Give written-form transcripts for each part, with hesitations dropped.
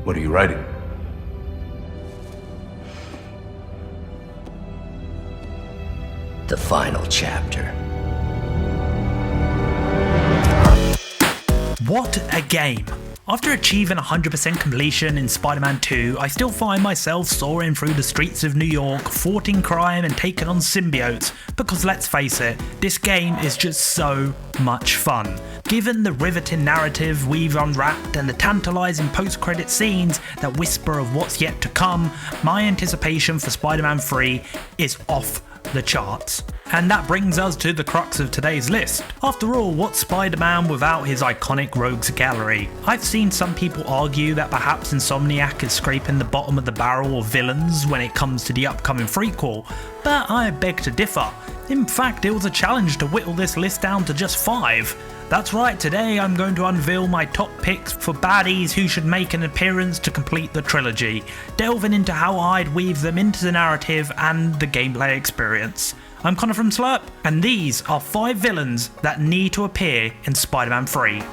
What are you writing? The final chapter. What a game! After achieving 100% completion in Spider-Man 2, I still find myself soaring through the streets of New York, thwarting crime and taking on symbiotes, because let's face it, this game is just so much fun. Given the riveting narrative we've unwrapped and the tantalising post-credit scenes that whisper of what's yet to come, my anticipation for Spider-Man 3 is off the charts. And that brings us to the crux of today's list. After all, what's Spider-Man without his iconic rogues gallery? I've seen some people argue that perhaps Insomniac is scraping the bottom of the barrel of villains when it comes to the upcoming prequel, but I beg to differ. In fact, it was a challenge to whittle this list down to just 5. That's right, today I'm going to unveil my top picks for baddies who should make an appearance to complete the trilogy, delving into how I'd weave them into the narrative and the gameplay experience. I'm Connor from Slurp, and these are 5 villains that need to appear in Spider-Man 3.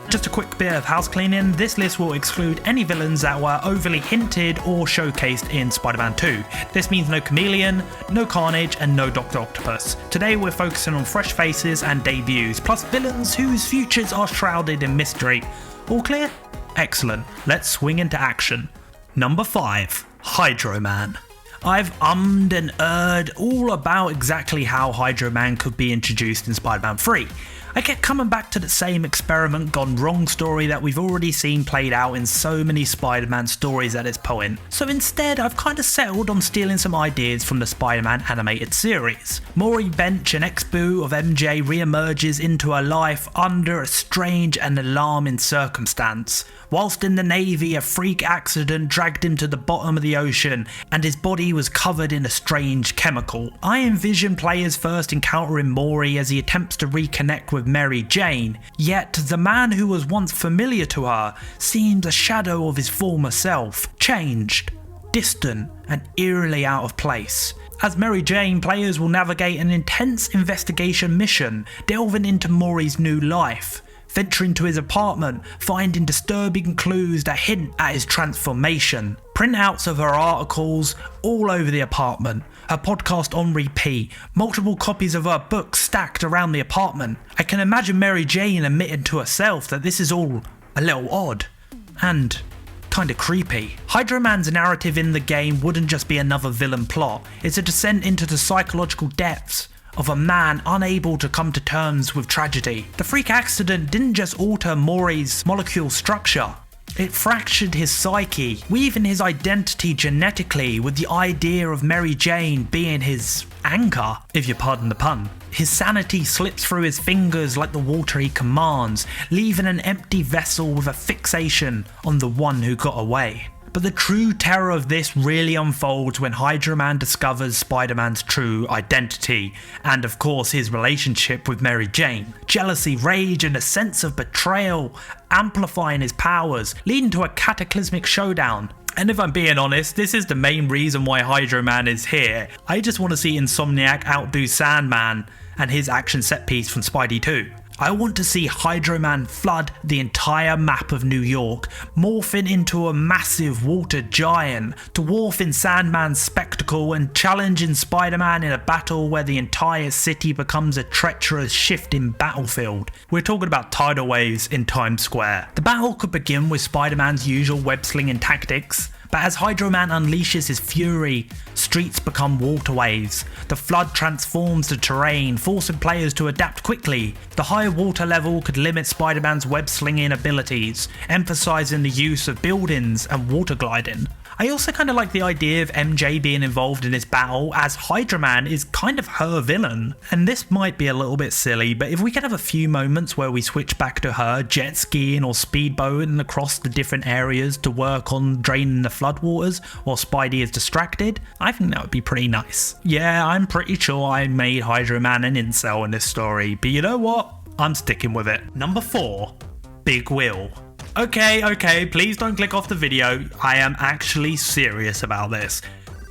Just a quick bit of house cleaning, this list will exclude any villains that were overly hinted or showcased in Spider-Man 2. This means no Chameleon, no Carnage and no Doctor Octopus. Today we're focusing on fresh faces and debuts, plus villains whose futures are shrouded in mystery. All clear? Excellent, let's swing into action. Number 5. Hydro Man. I've and erred all about exactly how Hydro Man could be introduced in Spider-Man 3. I kept coming back to the same experiment gone wrong story that we've already seen played out in so many Spider-Man stories at this point, so instead I've kinda settled on stealing some ideas from the Spider-Man animated series. Maury Bench, an ex-boo of MJ, re-emerges into her life under a strange and alarming circumstance. Whilst in the Navy, a freak accident dragged him to the bottom of the ocean and his body was covered in a strange chemical. I envision players first encountering Maury as he attempts to reconnect with Mary Jane, yet the man who was once familiar to her seems a shadow of his former self, changed, distant and eerily out of place. As Mary Jane, players will navigate an intense investigation mission, delving into Maury's new life. Venturing to his apartment, finding disturbing clues that hint at his transformation. Printouts of her articles all over the apartment, her podcast on repeat, multiple copies of her books stacked around the apartment. I can imagine Mary Jane admitting to herself that this is all a little odd and kinda creepy. Hydro Man's narrative in the game wouldn't just be another villain plot, it's a descent into the psychological depths of a man unable to come to terms with tragedy. The freak accident didn't just alter Maury's molecule structure, it fractured his psyche, weaving his identity genetically with the idea of Mary Jane being his anchor, if you pardon the pun. His sanity slips through his fingers like the water he commands, leaving an empty vessel with a fixation on the one who got away. But the true terror of this really unfolds when Hydro Man discovers Spider-Man's true identity, and of course his relationship with Mary Jane. Jealousy, rage and a sense of betrayal amplifying his powers, leading to a cataclysmic showdown. And if I'm being honest, this is the main reason why Hydro Man is here. I just want to see Insomniac outdo Sandman and his action set piece from Spidey 2. I want to see Hydro Man flood the entire map of New York, morphing into a massive water giant, dwarfing Sandman's spectacle and challenging Spider-Man in a battle where the entire city becomes a treacherous shifting battlefield. We're talking about tidal waves in Times Square. The battle could begin with Spider-Man's usual web-slinging tactics, but as Hydro Man unleashes his fury, streets become waterways. The flood transforms the terrain, forcing players to adapt quickly. The higher water level could limit Spider-Man's web-slinging abilities, emphasising the use of buildings and water gliding. I also kind of like the idea of MJ being involved in this battle, as Hydro Man is kind of her villain. And this might be a little bit silly, but if we could have a few moments where we switch back to her jet skiing or speedboating across the different areas to work on draining the floodwaters while Spidey is distracted, I think that would be pretty nice. Yeah, I'm pretty sure I made Hydro Man an incel in this story, but you know what? I'm sticking with it. Number 4, Big Will. Okay, please don't click off the video, I am actually serious about this.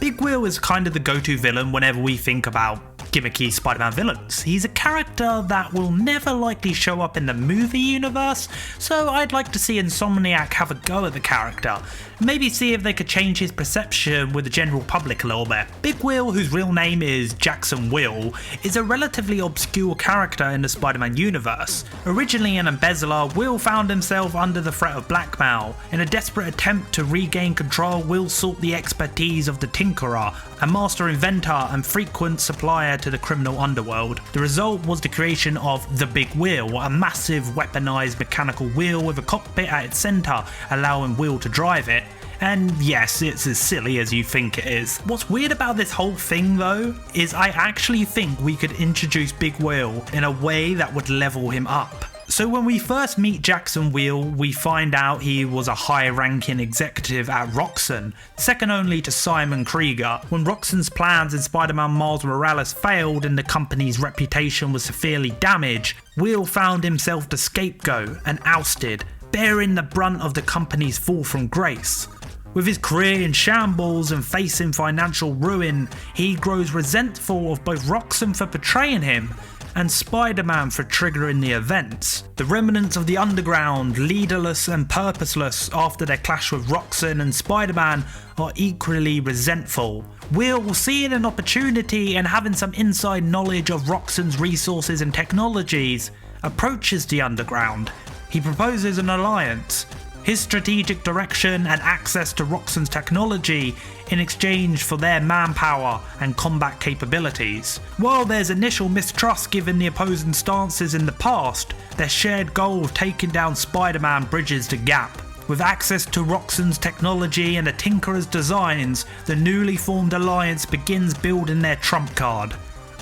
Big Will is kind of the go-to villain whenever we think about gimmicky Spider-Man villains. He's a character that will never likely show up in the movie universe, so I'd like to see Insomniac have a go at the character. Maybe see if they could change his perception with the general public a little bit. Big Will, whose real name is Jackson Will, is a relatively obscure character in the Spider-Man universe. Originally an embezzler, Will found himself under the threat of blackmail. In a desperate attempt to regain control, Will sought the expertise of the Tinkerer, a master inventor and frequent supplier to the criminal underworld. The result was the creation of the Big Wheel, a massive weaponized mechanical wheel with a cockpit at its center, allowing Will to drive it. And yes, it's as silly as you think it is. What's weird about this whole thing though, is I actually think we could introduce Big Will in a way that would level him up. So when we first meet Jackson Will, we find out he was a high-ranking executive at Roxxon, second only to Simon Krieger. When Roxxon's plans in Spider-Man Miles Morales failed and the company's reputation was severely damaged, Will found himself the scapegoat and ousted, bearing the brunt of the company's fall from grace. With his career in shambles and facing financial ruin, he grows resentful of both Roxxon for betraying him and Spider-Man for triggering the events. The remnants of the underground, leaderless and purposeless after their clash with Roxxon and Spider-Man, are equally resentful. Will, seeing an opportunity and having some inside knowledge of Roxxon's resources and technologies, approaches the underground. He proposes an alliance, his strategic direction and access to Roxxon's technology in exchange for their manpower and combat capabilities. While there's initial mistrust given the opposing stances in the past, their shared goal of taking down Spider-Man bridges the gap. With access to Roxxon's technology and the Tinkerer's designs, the newly formed alliance begins building their trump card,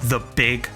the Big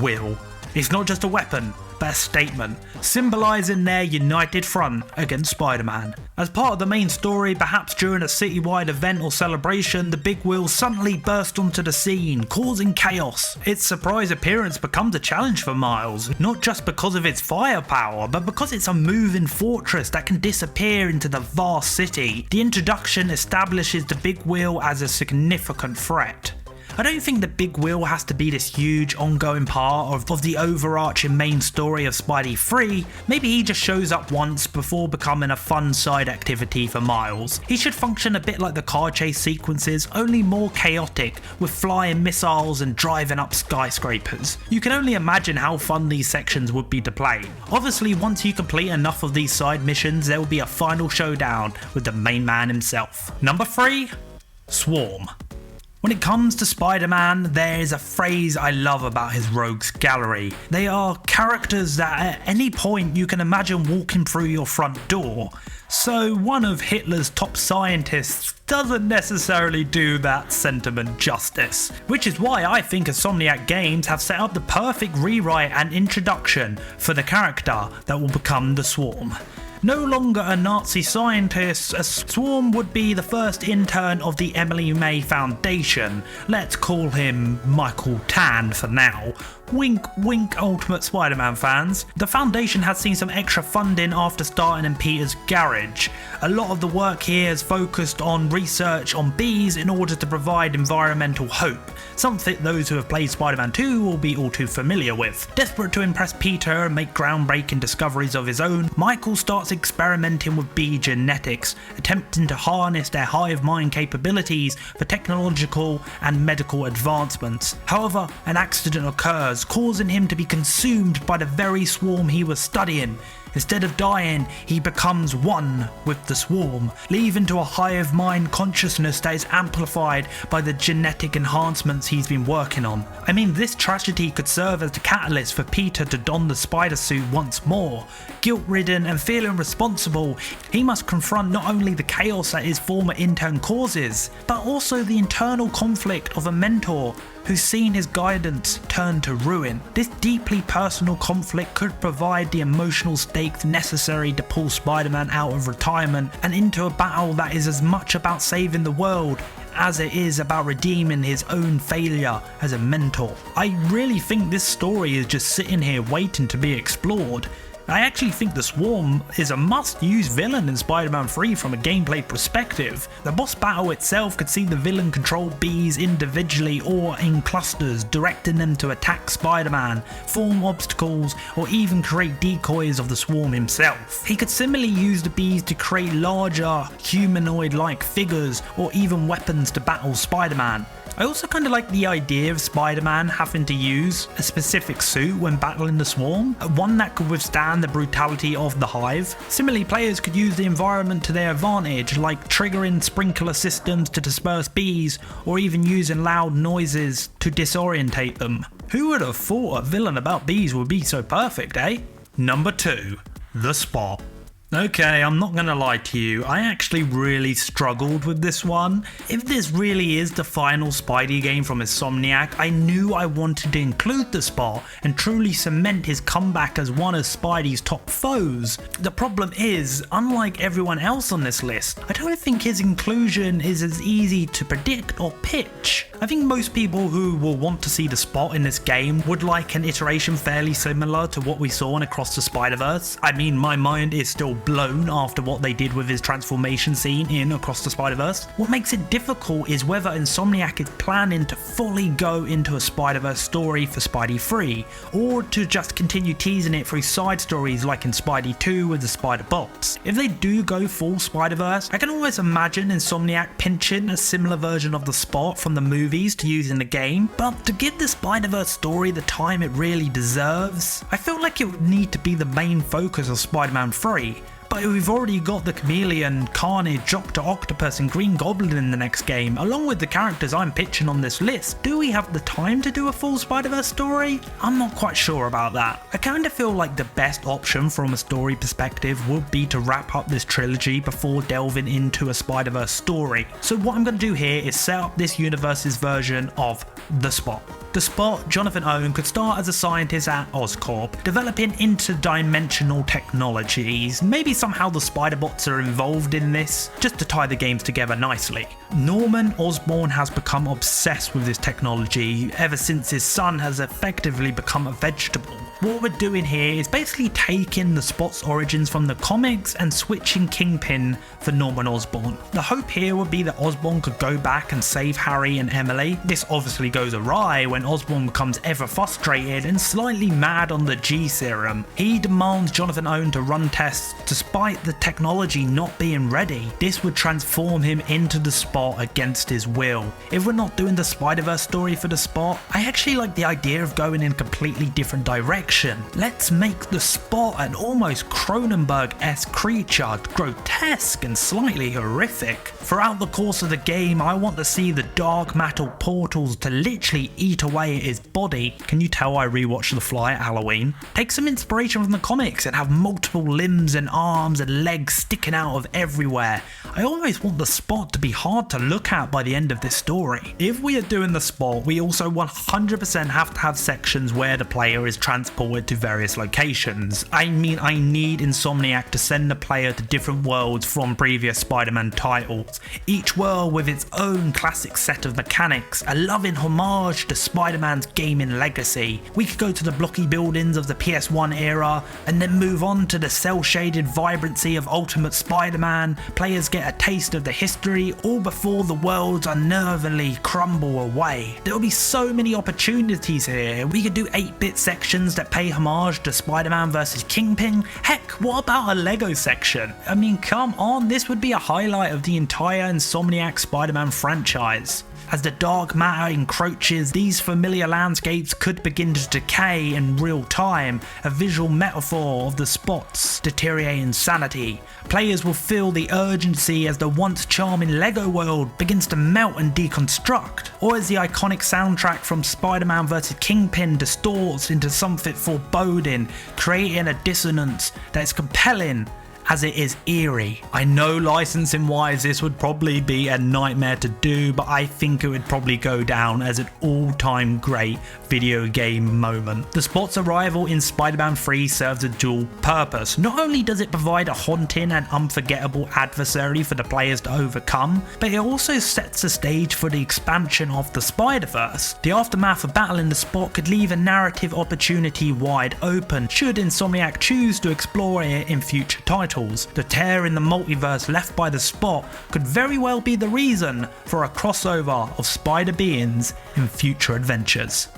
Will. It's not just a weapon, but a statement, symbolising their united front against Spider-Man. As part of the main story, perhaps during a citywide event or celebration, the Big Will suddenly burst onto the scene, causing chaos. Its surprise appearance becomes a challenge for Miles, not just because of its firepower, but because it's a moving fortress that can disappear into the vast city. The introduction establishes the Big Will as a significant threat. I don't think the Big Will has to be this huge ongoing part of the overarching main story of Spidey 3, maybe he just shows up once before becoming a fun side activity for Miles. He should function a bit like the car chase sequences, only more chaotic, with flying missiles and driving up skyscrapers. You can only imagine how fun these sections would be to play. Obviously, once you complete enough of these side missions, there will be a final showdown with the main man himself. Number 3, Swarm. When it comes to Spider-Man, there is a phrase I love about his rogues gallery. They are characters that at any point you can imagine walking through your front door. So one of Hitler's top scientists doesn't necessarily do that sentiment justice. Which is why I think Insomniac Games have set up the perfect rewrite and introduction for the character that will become the Swarm. No longer a Nazi scientist, a Swarm would be the first intern of the Emily May Foundation. Let's call him Michael Tan for now. Wink wink Ultimate Spider-Man fans. The Foundation has seen some extra funding after starting in Peter's garage. A lot of the work here is focused on research on bees in order to provide environmental hope, something those who have played Spider-Man 2 will be all too familiar with. Desperate to impress Peter and make groundbreaking discoveries of his own, Michael starts experimenting with bee genetics, attempting to harness their hive mind capabilities for technological and medical advancements. However, an accident occurs, causing him to be consumed by the very swarm he was studying. Instead of dying, he becomes one with the swarm, leaving to a hive mind consciousness that is amplified by the genetic enhancements he's been working on. I mean, this tragedy could serve as the catalyst for Peter to don the spider suit once more. Guilt-ridden and feeling responsible, he must confront not only the chaos that his former intern causes, but also the internal conflict of a mentor who's seen his guidance turn to ruin. This deeply personal conflict could provide the emotional stakes necessary to pull Spider-Man out of retirement and into a battle that is as much about saving the world as it is about redeeming his own failure as a mentor. I really think this story is just sitting here waiting to be explored. I actually think the Swarm is a must-use villain in Spider-Man 3 from a gameplay perspective. The boss battle itself could see the villain control bees individually or in clusters, directing them to attack Spider-Man, form obstacles, or even create decoys of the Swarm himself. He could similarly use the bees to create larger, humanoid-like figures or even weapons to battle Spider-Man. I also kind of like the idea of Spider-Man having to use a specific suit when battling the Swarm, one that could withstand the brutality of the Hive. Similarly, players could use the environment to their advantage, like triggering sprinkler systems to disperse bees, or even using loud noises to disorientate them. Who would have thought a villain about bees would be so perfect, eh? Number 2. The Spot. Okay, I'm not gonna lie to you, I actually really struggled with this one. If this really is the final Spidey game from Insomniac, I knew I wanted to include the Spot and truly cement his comeback as one of Spidey's top foes. The problem is, unlike everyone else on this list, I don't think his inclusion is as easy to predict or pitch. I think most people who will want to see the Spot in this game would like an iteration fairly similar to what we saw in Across the Spider-Verse. I mean, my mind is still blown after what they did with his transformation scene in Across the Spider-Verse. What makes it difficult is whether Insomniac is planning to fully go into a Spider-Verse story for Spidey 3, or to just continue teasing it through side stories like in Spidey 2 with the Spider-Bots. If they do go full Spider-Verse, I can always imagine Insomniac pinching a similar version of the Spot from the movies to use in the game, but to give the Spider-Verse story the time it really deserves, I felt like it would need to be the main focus of Spider-Man 3. But we've already got the Chameleon, Carnage, Doctor Octopus and Green Goblin in the next game, along with the characters I'm pitching on this list. Do we have the time to do a full Spider-Verse story? I'm not quite sure about that. I kinda feel like the best option from a story perspective would be to wrap up this trilogy before delving into a Spider-Verse story. So what I'm gonna do here is set up this universe's version of The Spot. The Spot, Jonathan Owen, could start as a scientist at Oscorp, developing interdimensional technologies. Maybe somehow the Spider-Bots are involved in this, just to tie the games together nicely. Norman Osborn has become obsessed with this technology ever since his son has effectively become a vegetable. What we're doing here is basically taking the Spot's origins from the comics and switching Kingpin for Norman Osborn. The hope here would be that Osborn could go back and save Harry and Emily. This obviously goes awry when Osborn becomes ever frustrated and slightly mad on the G serum. He demands Jonathan Owen to run tests despite the technology not being ready. This would transform him into the Spot against his will. If we're not doing the Spider-Verse story for the Spot, I actually like the idea of going in a completely different direction. Let's make the Spot an almost Cronenberg-esque creature, grotesque and slightly horrific. Throughout the course of the game, I want to see the dark metal portals to literally eat away at his body. Can you tell I rewatched The Fly at Halloween? Take some inspiration from the comics and have multiple limbs and arms and legs sticking out of everywhere. I always want the Spot to be hard to look at by the end of this story. If we are doing the Spot, we also 100% have to have sections where the player is transported to various locations. I mean, I need Insomniac to send the player to different worlds from previous Spider-Man titles, each world with its own classic set of mechanics, a loving homage to Spider-Man's gaming legacy. We could go to the blocky buildings of the PS1 era and then move on to the cel-shaded vibrancy of Ultimate Spider-Man. Players get a taste of the history all before the worlds unnervingly crumble away. There will be so many opportunities here. We could do 8-bit sections that pay homage to Spider-Man vs Kingpin. Heck, what about a Lego section? I mean, come on, this would be a highlight of the entire Insomniac Spider-Man franchise. As the dark matter encroaches, these familiar landscapes could begin to decay in real time, a visual metaphor of the Spot's deteriorating sanity. Players will feel the urgency as the once charming Lego world begins to melt and deconstruct, or as the iconic soundtrack from Spider-Man vs Kingpin distorts into something foreboding, creating a dissonance that is compelling as it is eerie. I know licensing wise this would probably be a nightmare to do, but I think it would probably go down as an all-time great video game moment. The Spot's arrival in Spider-Man 3 serves a dual purpose. Not only does it provide a haunting and unforgettable adversary for the players to overcome, but it also sets the stage for the expansion of the SpiderVerse. The aftermath of battling the Spot could leave a narrative opportunity wide open should Insomniac choose to explore it in future titles. The tear in the multiverse left by the Spot could very well be the reason for a crossover of Spider beings in future adventures.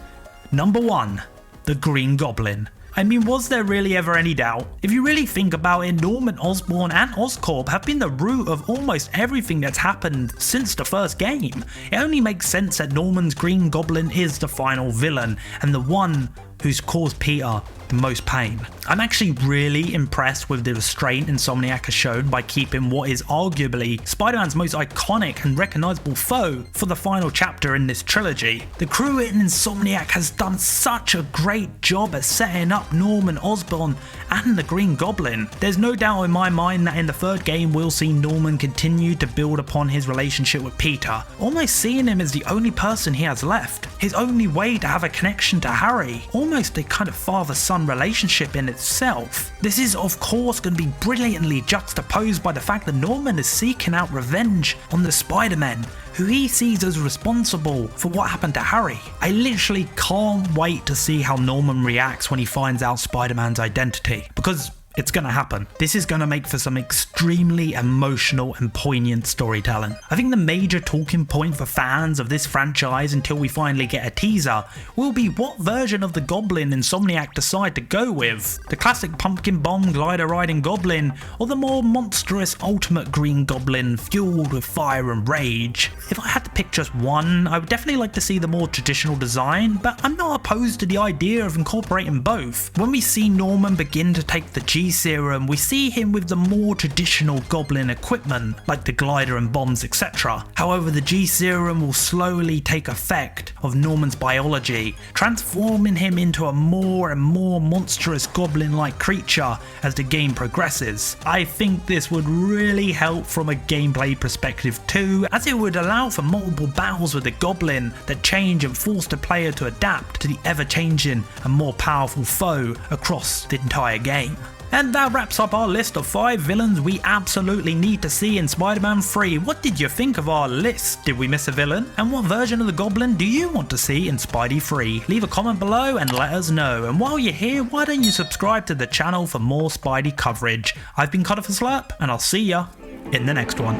Number 1. The Green Goblin. I mean, was there really ever any doubt? If you really think about it, Norman Osborn and Oscorp have been the root of almost everything that's happened since the first game. It only makes sense that Norman's Green Goblin is the final villain, and the one who's caused Peter the most pain. I'm actually really impressed with the restraint Insomniac has shown by keeping what is arguably Spider-Man's most iconic and recognisable foe for the final chapter in this trilogy. The crew in Insomniac has done such a great job at setting up Norman Osborn and the Green Goblin. There's no doubt in my mind that in the third game we'll see Norman continue to build upon his relationship with Peter, almost seeing him as the only person he has left, his only way to have a connection to Harry, almost a kind of father-son relationship in itself. This is of course going to be brilliantly juxtaposed by the fact that Norman is seeking out revenge on the Spider-Men who he sees as responsible for what happened to Harry. I literally can't wait to see how Norman reacts when he finds out Spider-Man's identity, because it's gonna happen. This is gonna make for some extremely emotional and poignant storytelling. I think the major talking point for fans of this franchise until we finally get a teaser will be what version of the Goblin Insomniac decide to go with. The classic pumpkin bomb glider riding Goblin, or the more monstrous ultimate Green Goblin fueled with fire and rage. If I had to pick just one, I would definitely like to see the more traditional design, but I'm not opposed to the idea of incorporating both. When we see Norman begin to take the G-Serum, we see him with the more traditional Goblin equipment, like the glider and bombs, etc. However, the G-Serum will slowly take effect of Norman's biology, transforming him into a more and more monstrous Goblin-like creature as the game progresses. I think this would really help from a gameplay perspective too, as it would allow for multiple battles with the Goblin that change and force the player to adapt to the ever-changing and more powerful foe across the entire game. And that wraps up our list of 5 villains we absolutely need to see in Spider-Man 3. What did you think of our list? Did we miss a villain? And what version of the Goblin do you want to see in Spidey 3? Leave a comment below and let us know. And while you're here, why don't you subscribe to the channel for more Spidey coverage? I've been Cutter for Slurp, and I'll see ya in the next one.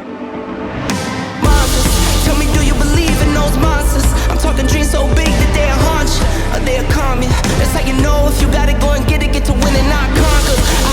Monsters, tell me, do you believe in those monsters? I'm talking dreams so big that they'll haunt you, or they'll calm you. That's how you know if you got it, go and get it, get to win and not conquer.